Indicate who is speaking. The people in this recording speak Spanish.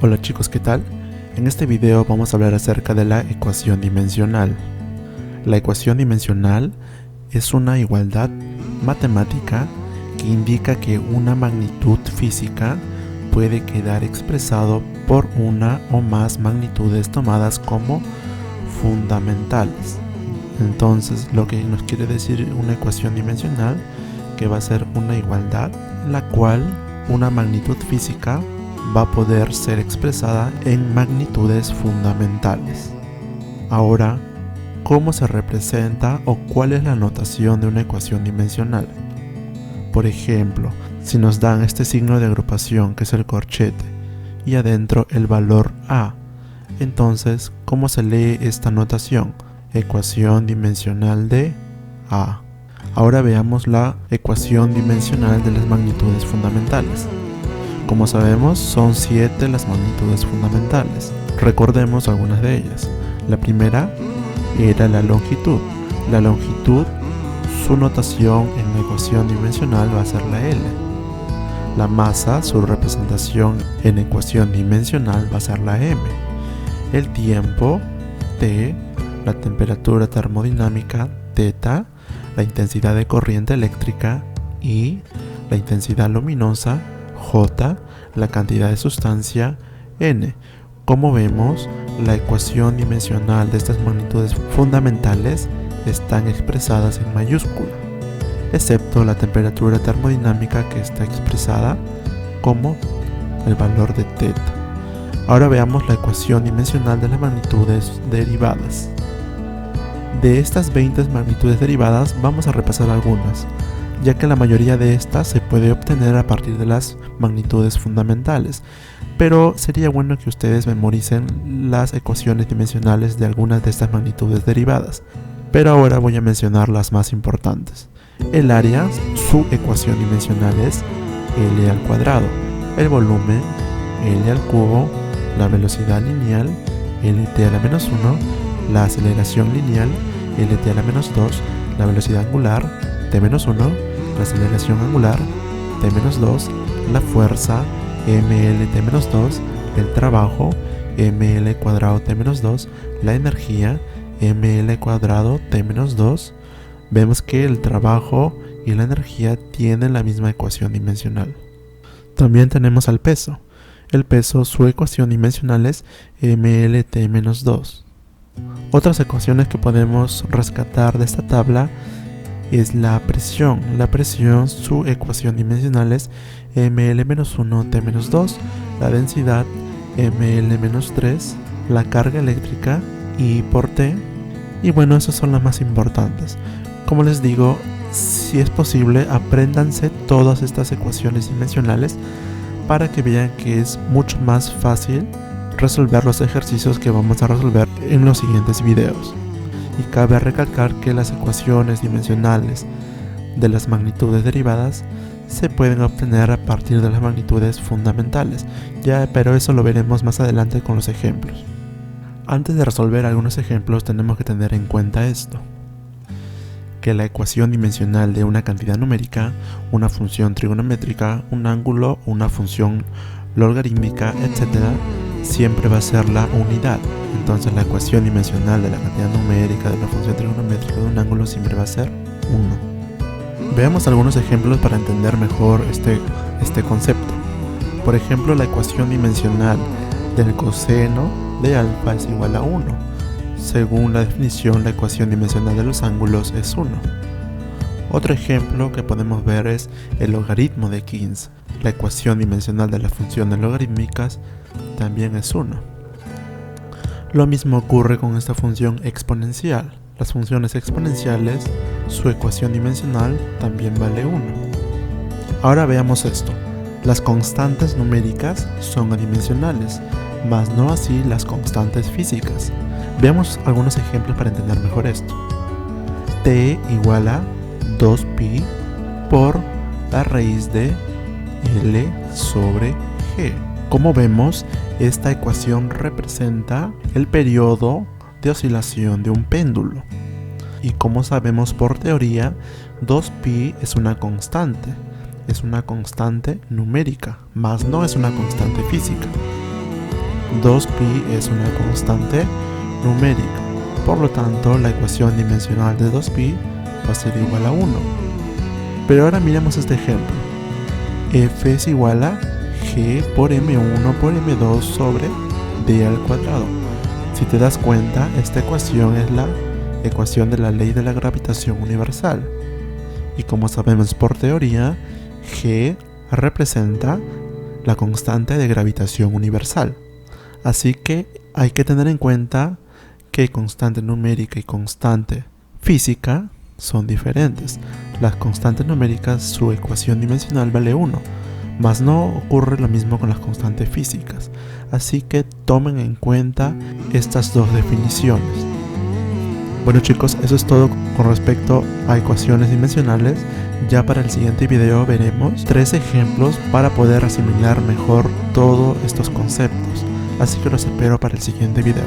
Speaker 1: Hola chicos, ¿qué tal? En este video vamos a hablar acerca de la ecuación dimensional. La ecuación dimensional es una igualdad matemática que indica que una magnitud física puede quedar expresado por una o más magnitudes tomadas como fundamentales. Entonces, lo que nos quiere decir una ecuación dimensional, que va a ser una igualdad en la cual una magnitud física va a poder ser expresada en magnitudes fundamentales. Ahora, ¿cómo se representa o cuál es la notación de una ecuación dimensional? Por ejemplo, si nos dan este signo de agrupación que es el corchete y adentro el valor A, entonces, ¿cómo se lee esta notación? Ecuación dimensional de A. Ahora veamos la ecuación dimensional de las magnitudes fundamentales. Como sabemos, son 7 las magnitudes fundamentales. Recordemos algunas de ellas. La primera era la longitud. La longitud, su notación en la ecuación dimensional va a ser la L. La masa, su representación en ecuación dimensional va a ser la M. El tiempo, T. La temperatura termodinámica, θ. La intensidad de corriente eléctrica, I. La intensidad luminosa, J, la cantidad de sustancia, N. Como vemos, la ecuación dimensional de estas magnitudes fundamentales están expresadas en mayúscula, excepto la temperatura termodinámica, que está expresada como el valor de θ. Ahora veamos la ecuación dimensional de las magnitudes derivadas. De estas 20 magnitudes derivadas vamos a repasar algunas, ya que la mayoría de estas se puede obtener a partir de las magnitudes fundamentales, pero sería bueno que ustedes memoricen las ecuaciones dimensionales de algunas de estas magnitudes derivadas. Pero ahora voy a mencionar las más importantes. El área, su ecuación dimensional es L al cuadrado, el volumen, L al cubo, la velocidad lineal, Lt a la menos 1, la aceleración lineal, Lt a la menos 2, la velocidad angular, T-1, la aceleración angular, T-2, la fuerza, mLt-2, el trabajo, ml cuadrado T-2, la energía, ml cuadrado T-2. Vemos que el trabajo y la energía tienen la misma ecuación dimensional. También tenemos al peso. El peso, su ecuación dimensional es mLt-2. Otras ecuaciones que podemos rescatar de esta tabla es la presión. La presión, su ecuación dimensional es ml-1 T-2, la densidad ml-3, la carga eléctrica I por T. Y bueno, esas son las más importantes. Como les digo, si es posible, apréndanse todas estas ecuaciones dimensionales para que vean que es mucho más fácil resolver los ejercicios que vamos a resolver en los siguientes videos. Y cabe recalcar que las ecuaciones dimensionales de las magnitudes derivadas se pueden obtener a partir de las magnitudes fundamentales, pero eso lo veremos más adelante con los ejemplos. Antes de resolver algunos ejemplos tenemos que tener en cuenta esto: que la ecuación dimensional de una cantidad numérica, una función trigonométrica, un ángulo, una función logarítmica, etc., siempre va a ser la unidad. Entonces la ecuación dimensional de la cantidad numérica, de una función trigonométrica, de un ángulo, siempre va a ser 1. Veamos algunos ejemplos para entender mejor este concepto. Por ejemplo, la ecuación dimensional del coseno de alfa es igual a 1. Según la definición, la ecuación dimensional de los ángulos es 1. Otro ejemplo que podemos ver es el logaritmo de 15. La ecuación dimensional de las funciones logarítmicas también es 1. Lo mismo ocurre con esta función exponencial. Las funciones exponenciales, su ecuación dimensional también vale 1. Ahora veamos esto. Las constantes numéricas son adimensionales, mas no así las constantes físicas. Veamos algunos ejemplos para entender mejor esto. T igual a 2pi por la raíz de L sobre G. Como vemos, esta ecuación representa el periodo de oscilación de un péndulo. Y como sabemos por teoría, 2pi es una constante. es una constante numérica, mas no es una constante física. 2pi es una constante numérica. Por lo tanto, la ecuación dimensional de 2pi va a ser igual a 1. Pero ahora miremos este ejemplo. F es igual a g por m1 por m2 sobre d al cuadrado. Si te das cuenta, esta ecuación es la ecuación de la ley de la gravitación universal. Y como sabemos por teoría, g representa la constante de gravitación universal. Así que hay que tener en cuenta que constante numérica y constante física son diferentes. Las constantes numéricas, su ecuación dimensional vale 1, mas no ocurre lo mismo con las constantes físicas. Así que tomen en cuenta estas dos definiciones. Bueno chicos, eso es todo con respecto a ecuaciones dimensionales. Ya para el siguiente video veremos 3 ejemplos para poder asimilar mejor todos estos conceptos. Así que los espero para el siguiente video.